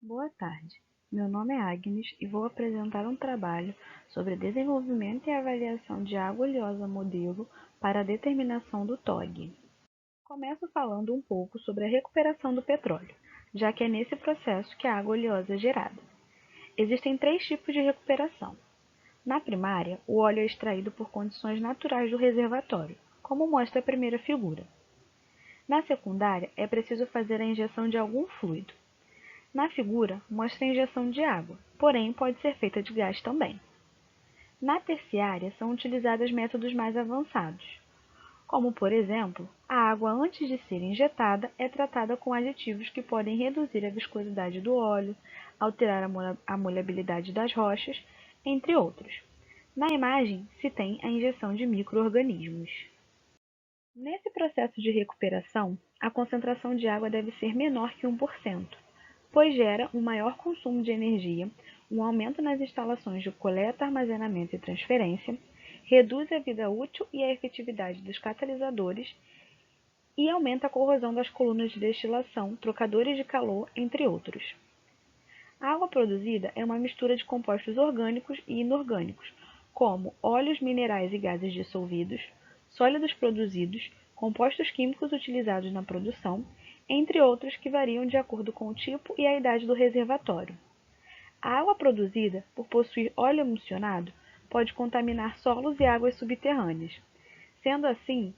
Boa tarde, meu nome é Agnes e vou apresentar um trabalho sobre desenvolvimento e avaliação de água oleosa modelo para a determinação do TOG. Começo falando um pouco sobre a recuperação do petróleo, já que é nesse processo que a água oleosa é gerada. Existem três tipos de recuperação. Na primária, o óleo é extraído por condições naturais do reservatório, como mostra a primeira figura. Na secundária, é preciso fazer a injeção de algum fluido. Na figura, mostra a injeção de água, porém pode ser feita de gás também. Na terciária, são utilizados métodos mais avançados, como, por exemplo, a água antes de ser injetada é tratada com aditivos que podem reduzir a viscosidade do óleo, alterar a molhabilidade das rochas, entre outros. Na imagem, se tem a injeção de micro-organismos. Nesse processo de recuperação, a concentração de água deve ser menor que 1%, pois gera um maior consumo de energia, um aumento nas instalações de coleta, armazenamento e transferência, reduz a vida útil e a efetividade dos catalisadores e aumenta a corrosão das colunas de destilação, trocadores de calor, entre outros. A água produzida é uma mistura de compostos orgânicos e inorgânicos, como óleos minerais e gases dissolvidos, sólidos produzidos, compostos químicos utilizados na produção, entre outros que variam de acordo com o tipo e a idade do reservatório. A água produzida, por possuir óleo emulsionado, pode contaminar solos e águas subterrâneas. Sendo assim,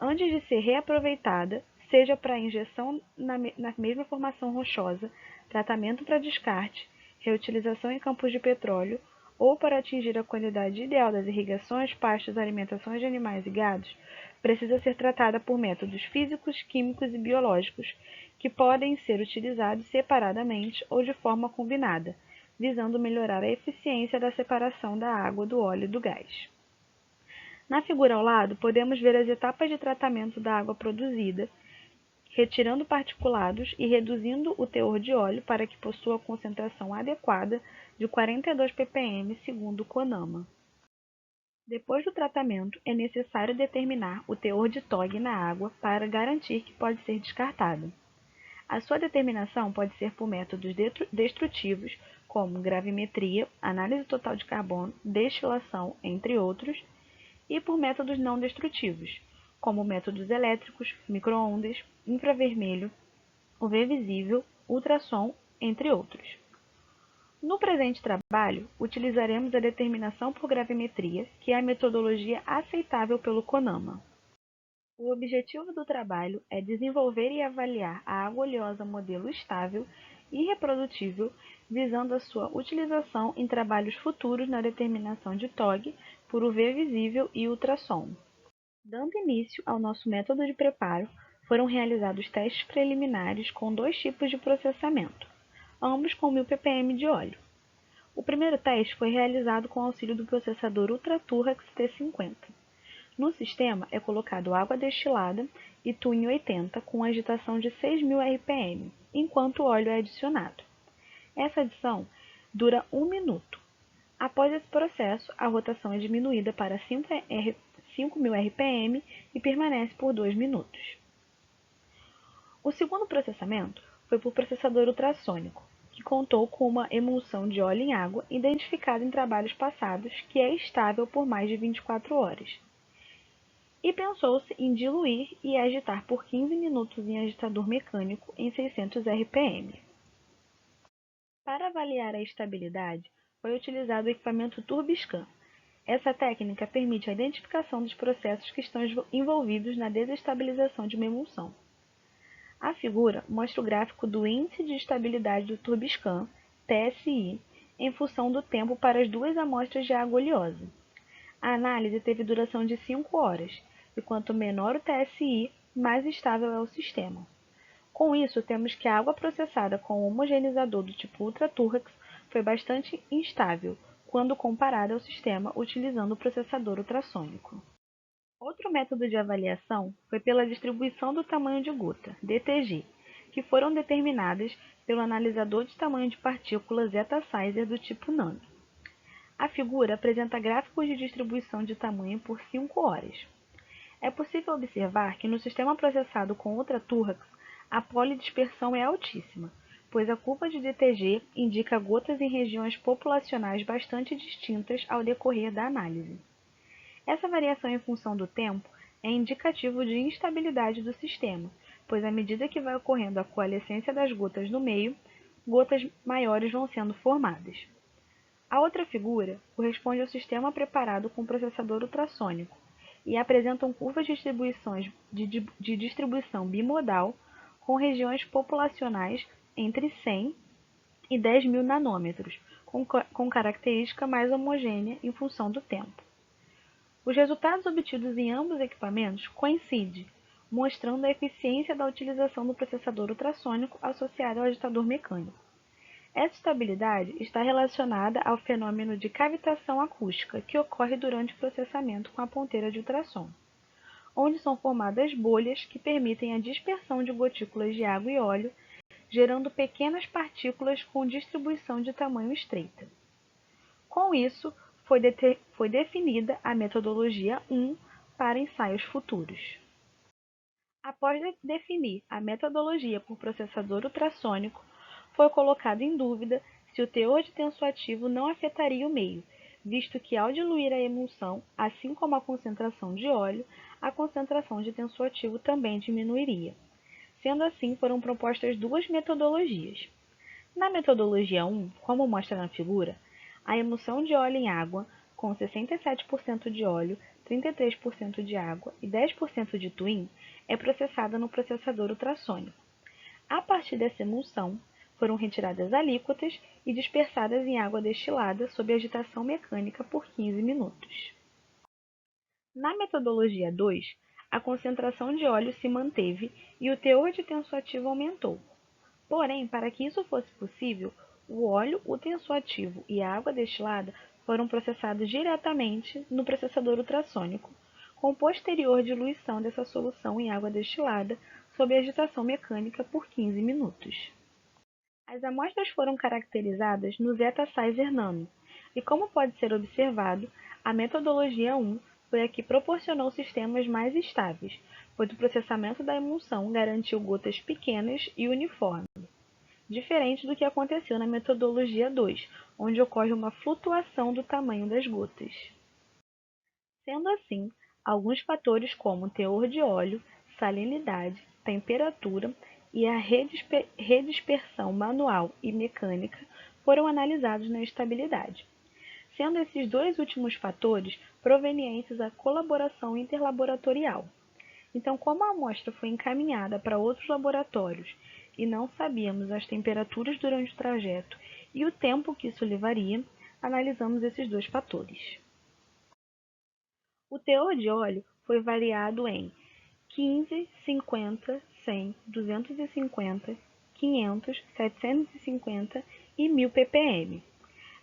antes de ser reaproveitada, seja para injeção na mesma formação rochosa, tratamento para descarte, reutilização em campos de petróleo ou para atingir a qualidade ideal das irrigações, pastos, alimentações de animais e gados, precisa ser tratada por métodos físicos, químicos e biológicos, que podem ser utilizados separadamente ou de forma combinada, visando melhorar a eficiência da separação da água do óleo e do gás. Na figura ao lado, podemos ver as etapas de tratamento da água produzida, retirando particulados e reduzindo o teor de óleo para que possua a concentração adequada de 42 ppm, segundo o CONAMA. Depois do tratamento, é necessário determinar o teor de TOG na água para garantir que pode ser descartada. A sua determinação pode ser por métodos destrutivos, como gravimetria, análise total de carbono, destilação, entre outros, e por métodos não destrutivos, como métodos elétricos, micro-ondas, infravermelho, UV visível, ultrassom, entre outros. No presente trabalho, utilizaremos a determinação por gravimetria, que é a metodologia aceitável pelo CONAMA. O objetivo do trabalho é desenvolver e avaliar a água oleosa modelo estável e reprodutível, visando a sua utilização em trabalhos futuros na determinação de TOG por UV visível e ultrassom. Dando início ao nosso método de preparo, foram realizados testes preliminares com dois tipos de processamento, ambos com 1000 ppm de óleo. O primeiro teste foi realizado com auxílio do processador UltraTurrax T50. No sistema é colocado água destilada e tuning 80 com agitação de 6.000 rpm, enquanto o óleo é adicionado. Essa adição dura 1 minuto. Após esse processo, a rotação é diminuída para 5.000 rpm e permanece por 2 minutos. O segundo processamento foi por processador ultrassônico, que contou com uma emulsão de óleo em água identificada em trabalhos passados que é estável por mais de 24 horas. E pensou-se em diluir e agitar por 15 minutos em agitador mecânico em 600 rpm. Para avaliar a estabilidade, foi utilizado o equipamento TurbiScan. Essa técnica permite a identificação dos processos que estão envolvidos na desestabilização de uma emulsão. A figura mostra o gráfico do Índice de Estabilidade do TurbiScan, TSI, em função do tempo para as duas amostras de água oleosa. A análise teve duração de 5 horas, e quanto menor o TSI, mais estável é o sistema. Com isso, temos que a água processada com o homogeneizador do tipo UltraTurrax foi bastante instável, quando comparada ao sistema utilizando o processador ultrassônico. Outro método de avaliação foi pela distribuição do tamanho de gota, DTG, que foram determinadas pelo analisador de tamanho de partículas Zeta-Sizer do tipo nano. A figura apresenta gráficos de distribuição de tamanho por 5 horas. É possível observar que no sistema processado com UltraTurrax, a polidispersão é altíssima, pois a curva de DTG indica gotas em regiões populacionais bastante distintas ao decorrer da análise. Essa variação em função do tempo é indicativo de instabilidade do sistema, pois à medida que vai ocorrendo a coalescência das gotas no meio, gotas maiores vão sendo formadas. A outra figura corresponde ao sistema preparado com processador ultrassônico e apresentam curvas de distribuição bimodal com regiões populacionais entre 100 e 10.000 nanômetros, com característica mais homogênea em função do tempo. Os resultados obtidos em ambos equipamentos coincidem, mostrando a eficiência da utilização do processador ultrassônico associado ao agitador mecânico. Essa estabilidade está relacionada ao fenômeno de cavitação acústica que ocorre durante o processamento com a ponteira de ultrassom, onde são formadas bolhas que permitem a dispersão de gotículas de água e óleo, gerando pequenas partículas com distribuição de tamanho estreita. Com isso, foi definida a metodologia 1 para ensaios futuros. Após definir a metodologia por processador ultrassônico, foi colocado em dúvida se o teor de tensoativo não afetaria o meio, visto que ao diluir a emulsão, assim como a concentração de óleo, a concentração de tensoativo também diminuiria. Sendo assim, foram propostas duas metodologias. Na metodologia 1, como mostra na figura, a emulsão de óleo em água, com 67% de óleo, 33% de água e 10% de twin, é processada no processador ultrassônico. A partir dessa emulsão, foram retiradas alíquotas e dispersadas em água destilada sob agitação mecânica por 15 minutos. Na metodologia 2, a concentração de óleo se manteve e o teor de tensoativo aumentou. Porém, para que isso fosse possível, o óleo, o tensoativo e a água destilada foram processados diretamente no processador ultrassônico, com posterior diluição dessa solução em água destilada sob agitação mecânica por 15 minutos. As amostras foram caracterizadas no Zeta Sizer Nano, e como pode ser observado, a metodologia 1 foi a que proporcionou sistemas mais estáveis, pois o processamento da emulsão garantiu gotas pequenas e uniformes, diferente do que aconteceu na metodologia 2, onde ocorre uma flutuação do tamanho das gotas. Sendo assim, alguns fatores como teor de óleo, salinidade, temperatura e a redispersão manual e mecânica foram analisados na estabilidade, sendo esses dois últimos fatores provenientes da colaboração interlaboratorial. Então, como a amostra foi encaminhada para outros laboratórios e não sabíamos as temperaturas durante o trajeto e o tempo que isso levaria, analisamos esses dois fatores. O teor de óleo foi variado em 15, 50, 100, 250, 500, 750 e 1000 ppm.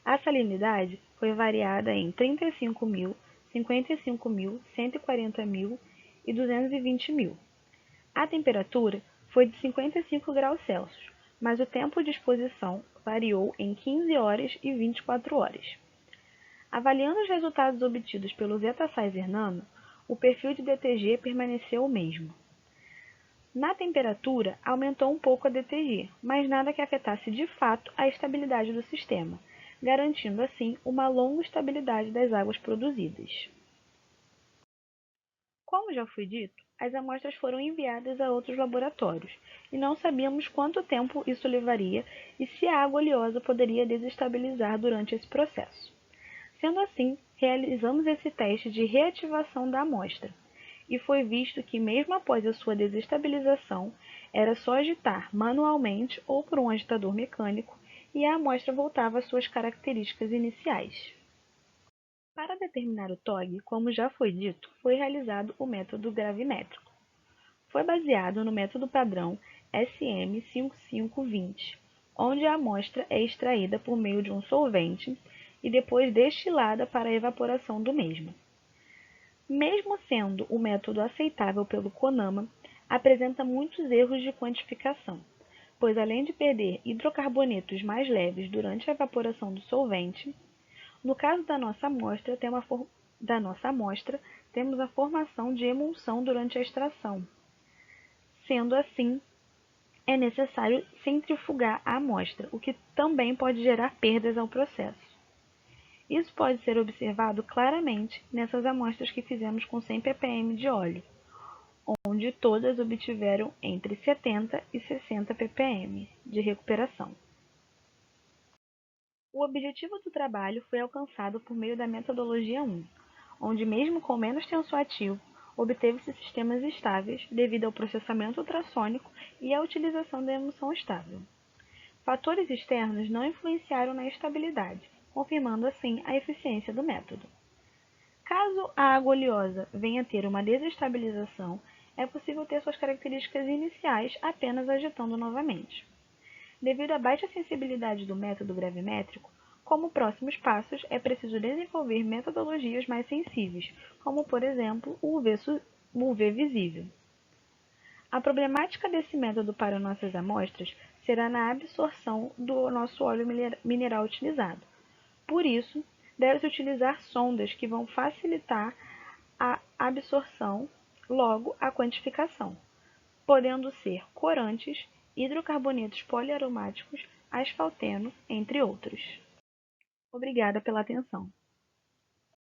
A salinidade foi variada em 35.000, 55.000, 140.000 e 220.000. A temperatura foi de 55 graus Celsius, mas o tempo de exposição variou em 15 horas e 24 horas. Avaliando os resultados obtidos pelo Zeta Sizer Nano, o perfil de DTG permaneceu o mesmo. Na temperatura, aumentou um pouco a DTG, mas nada que afetasse de fato a estabilidade do sistema, garantindo assim uma longa estabilidade das águas produzidas. Como já foi dito, as amostras foram enviadas a outros laboratórios, e não sabíamos quanto tempo isso levaria e se a água oleosa poderia desestabilizar durante esse processo. Sendo assim, realizamos esse teste de reativação da amostra, e foi visto que mesmo após a sua desestabilização, era só agitar manualmente ou por um agitador mecânico e a amostra voltava às suas características iniciais. Para determinar o TOG, como já foi dito, foi realizado o método gravimétrico. Foi baseado no método padrão SM5520, onde a amostra é extraída por meio de um solvente e depois destilada para a evaporação do mesmo. Mesmo sendo o método aceitável pelo CONAMA, apresenta muitos erros de quantificação, pois além de perder hidrocarbonetos mais leves durante a evaporação do solvente, no caso da nossa amostra, temos a formação de emulsão durante a extração. Sendo assim, é necessário centrifugar a amostra, o que também pode gerar perdas ao processo. Isso pode ser observado claramente nessas amostras que fizemos com 100 ppm de óleo, onde todas obtiveram entre 70 e 60 ppm de recuperação. O objetivo do trabalho foi alcançado por meio da metodologia 1, onde mesmo com menos tensoativo, obteve-se sistemas estáveis devido ao processamento ultrassônico e à utilização da emulsão estável. Fatores externos não influenciaram na estabilidade, confirmando assim a eficiência do método. Caso a água oleosa venha a ter uma desestabilização, é possível ter suas características iniciais apenas agitando novamente. Devido à baixa sensibilidade do método gravimétrico, como próximos passos é preciso desenvolver metodologias mais sensíveis, como por exemplo o UV visível. A problemática desse método para nossas amostras será na absorção do nosso óleo mineral utilizado. Por isso, deve-se utilizar sondas que vão facilitar a absorção, logo a quantificação, podendo ser corantes, hidrocarbonetos poliaromáticos, asfalteno, entre outros. Obrigada pela atenção.